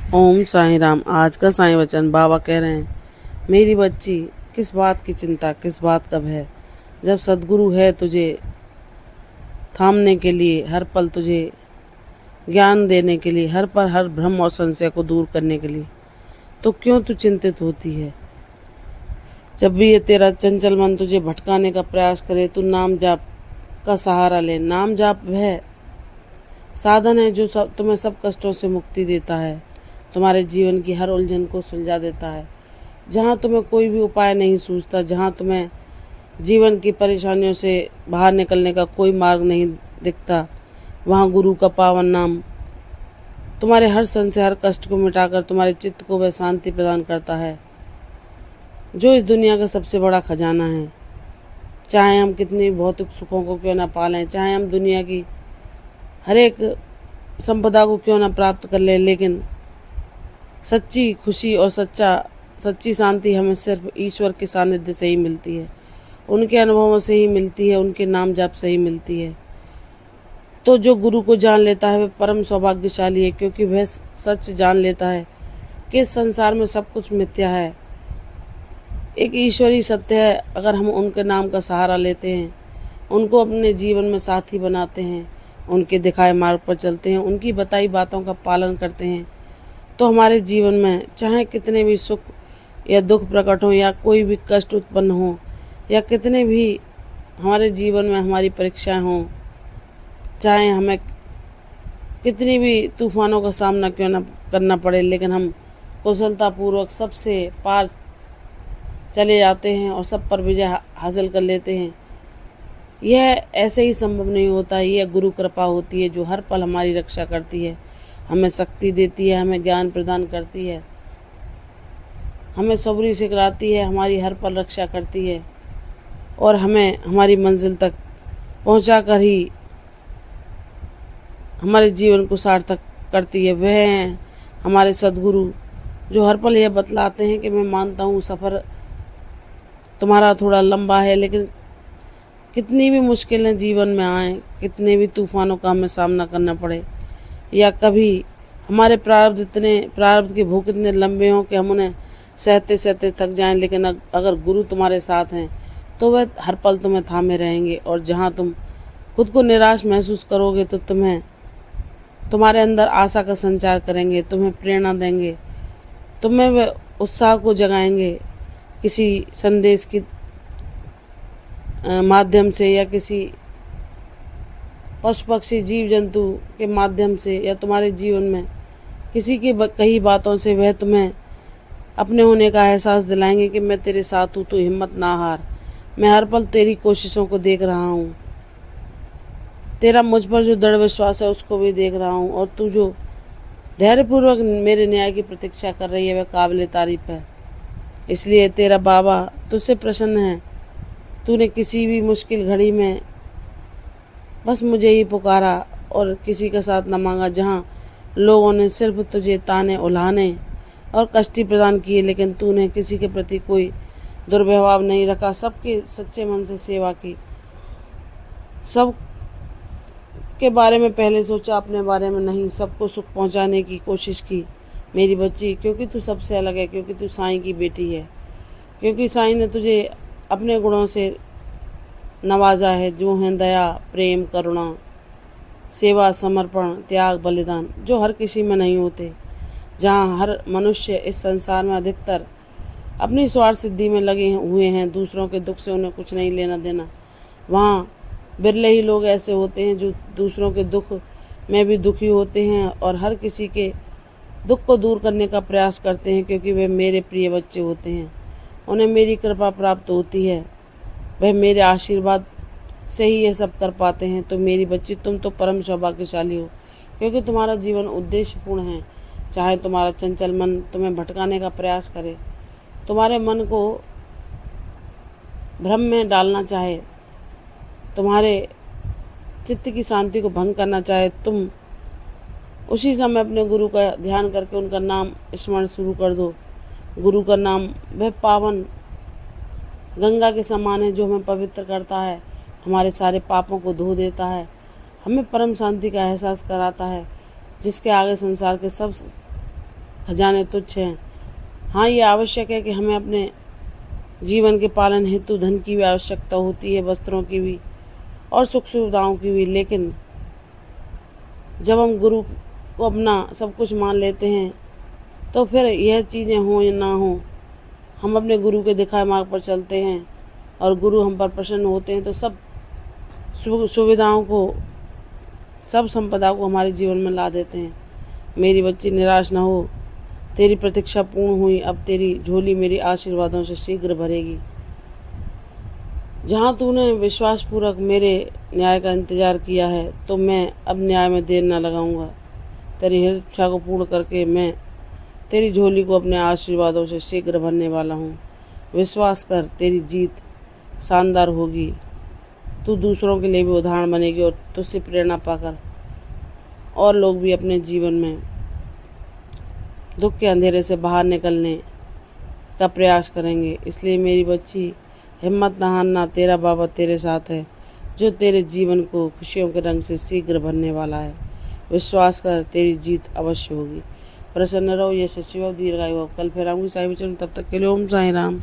ओम साईं राम। आज का साईं वचन बाबा कह रहे हैं, मेरी बच्ची किस बात की चिंता, किस बात का भय, जब सद्गुरु है तुझे थामने के लिए, हर पल तुझे ज्ञान देने के लिए, हर पल हर भ्रम और संशय को दूर करने के लिए, तो क्यों तू चिंतित होती है। जब भी ये तेरा चंचल मन तुझे भटकाने का प्रयास करे, तू नाम जाप का सहारा ले। नाम जाप वह साधन है जो तुम्हें सब कष्टों से मुक्ति देता है, तुम्हारे जीवन की हर उलझन को सुलझा देता है। जहाँ तुम्हें कोई भी उपाय नहीं सूझता, जहाँ तुम्हें जीवन की परेशानियों से बाहर निकलने का कोई मार्ग नहीं दिखता, वहाँ गुरु का पावन नाम तुम्हारे हर संशय, हर कष्ट को मिटाकर तुम्हारे चित्त को वह शांति प्रदान करता है जो इस दुनिया का सबसे बड़ा खजाना है। चाहे हम कितनी भौतिक सुखों को क्यों न पालें, चाहे हम दुनिया की हर एक संपदा को क्यों न प्राप्त कर लें, लेकिन सच्ची खुशी और सच्ची शांति हमें सिर्फ ईश्वर के सानिध्य से ही मिलती है, उनके अनुभवों से ही मिलती है, उनके नाम जाप से ही मिलती है। तो जो गुरु को जान लेता है वह परम सौभाग्यशाली है, क्योंकि वह सच जान लेता है कि इस संसार में सब कुछ मिथ्या है, एक ईश्वरी सत्य है। अगर हम उनके नाम का सहारा लेते हैं, उनको अपने जीवन में साथी बनाते हैं, उनके दिखाए मार्ग पर चलते हैं, उनकी बताई बातों का पालन करते हैं, तो हमारे जीवन में चाहे कितने भी सुख या दुख प्रकट हो, या कोई भी कष्ट उत्पन्न हो, या कितने भी हमारे जीवन में हमारी परीक्षाएं हों, चाहे हमें कितनी भी तूफानों का सामना क्यों न करना पड़े, लेकिन हम कुशलतापूर्वक सबसे पार चले जाते हैं और सब पर विजय हासिल कर लेते हैं। यह ऐसे ही संभव नहीं होता। यह गुरु कृपा होती है जो हर पल हमारी रक्षा करती है, हमें शक्ति देती है, हमें ज्ञान प्रदान करती है, हमें सबूरी सिखलाती है, हमारी हर पल रक्षा करती है और हमें हमारी मंजिल तक पहुंचा कर ही हमारे जीवन को सार्थक करती है। वह हैं हमारे सद्गुरु जो हर पल यह बतलाते हैं कि मैं मानता हूँ सफ़र तुम्हारा थोड़ा लंबा है, लेकिन कितनी भी मुश्किलें जीवन में आएँ, कितने भी तूफ़ानों का हमें सामना करना पड़े, या कभी हमारे प्रारब्ध के भूख इतने लंबे हों कि हम उन्हें सहते सहते थक जाएं, लेकिन अगर गुरु तुम्हारे साथ हैं तो वह हर पल तुम्हें थामे रहेंगे। और जहां तुम खुद को निराश महसूस करोगे तो तुम्हारे अंदर आशा का संचार करेंगे, तुम्हें प्रेरणा देंगे, तुम्हें वह उत्साह को जगाएंगे किसी संदेश की माध्यम से, या किसी पशु पक्षी जीव जंतु के माध्यम से, या तुम्हारे जीवन में किसी की कई बातों से वह तुम्हें अपने होने का एहसास दिलाएंगे कि मैं तेरे साथ हूँ, तो हिम्मत ना हार, मैं हर पल तेरी कोशिशों को देख रहा हूँ, तेरा मुझ पर जो दृढ़ विश्वास है उसको भी देख रहा हूँ, और तू जो धैर्यपूर्वक मेरे न्याय की प्रतीक्षा कर रही है वह काबिल तारीफ है। इसलिए तेरा बाबा तुझसे प्रसन्न है। तूने किसी भी मुश्किल घड़ी में बस मुझे ही पुकारा और किसी का साथ न मांगा। जहाँ लोगों ने सिर्फ तुझे ताने उल्हाने और कष्टी प्रदान किए, लेकिन तूने किसी के प्रति कोई दुर्व्यवहार नहीं रखा, सबके सच्चे मन से सेवा की, सब के बारे में पहले सोचा, अपने बारे में नहीं, सबको सुख पहुंचाने की कोशिश की मेरी बच्ची, क्योंकि तू सबसे अलग है, क्योंकि तू साईं की बेटी है, क्योंकि साईं ने तुझे अपने गुणों से नवाजा है, जो हैं दया, प्रेम, करुणा, सेवा, समर्पण, त्याग, बलिदान, जो हर किसी में नहीं होते। जहाँ हर मनुष्य इस संसार में अधिकतर अपनी स्वार्थ सिद्धि में लगे हुए हैं, दूसरों के दुख से उन्हें कुछ नहीं लेना देना, वहाँ बिरले ही लोग ऐसे होते हैं जो दूसरों के दुख में भी दुखी होते हैं और हर किसी के दुख को दूर करने का प्रयास करते हैं, क्योंकि वे मेरे प्रिय बच्चे होते हैं, उन्हें मेरी कृपा प्राप्त होती है, वह मेरे आशीर्वाद से ही ये सब कर पाते हैं। तो मेरी बच्ची, तुम तो परम सौभाग्यशाली हो, क्योंकि तुम्हारा जीवन उद्देश्यपूर्ण है। चाहे तुम्हारा चंचल मन तुम्हें भटकाने का प्रयास करे, तुम्हारे मन को भ्रम में डालना चाहे, तुम्हारे चित्त की शांति को भंग करना चाहे, तुम उसी समय अपने गुरु का ध्यान करके उनका नाम स्मरण शुरू कर दो। गुरु का नाम वह पावन गंगा के समान है जो हमें पवित्र करता है, हमारे सारे पापों को धो देता है, हमें परम शांति का एहसास कराता है, जिसके आगे संसार के सब खजाने तुच्छ हैं। हाँ, ये आवश्यक है कि हमें अपने जीवन के पालन हेतु धन की भी आवश्यकता होती है, वस्त्रों की भी और सुख सुविधाओं की भी, लेकिन जब हम गुरु को अपना सब कुछ मान लेते हैं तो फिर यह चीज़ें हों या ना हों, हम अपने गुरु के दिखाए मार्ग पर चलते हैं और गुरु हम पर प्रसन्न होते हैं तो सब सुविधाओं को, सब संपदा को हमारे जीवन में ला देते हैं। मेरी बच्ची निराश न हो, तेरी प्रतीक्षा पूर्ण हुई, अब तेरी झोली मेरी आशीर्वादों से शीघ्र भरेगी। जहाँ तूने विश्वासपूर्वक मेरे न्याय का इंतजार किया है तो मैं अब न्याय में देर न लगाऊंगा। तेरी हर इच्छा को पूर्ण करके मैं तेरी झोली को अपने आशीर्वादों से शीघ्र भरने वाला हूँ। विश्वास कर, तेरी जीत शानदार होगी। तू दूसरों के लिए भी उदाहरण बनेगी और तुझसे प्रेरणा पाकर और लोग भी अपने जीवन में दुख के अंधेरे से बाहर निकलने का प्रयास करेंगे। इसलिए मेरी बच्ची, हिम्मत न हारना, तेरा बाबा तेरे साथ है जो तेरे जीवन को खुशियों के रंग से शीघ्र भरने वाला है। विश्वास कर, तेरी जीत अवश्य होगी। प्रसन्न रहो, ये सचिव दीर्घायु। कल फिर आऊँगी साईं वचन, तब तक के लिए ओम साईं राम।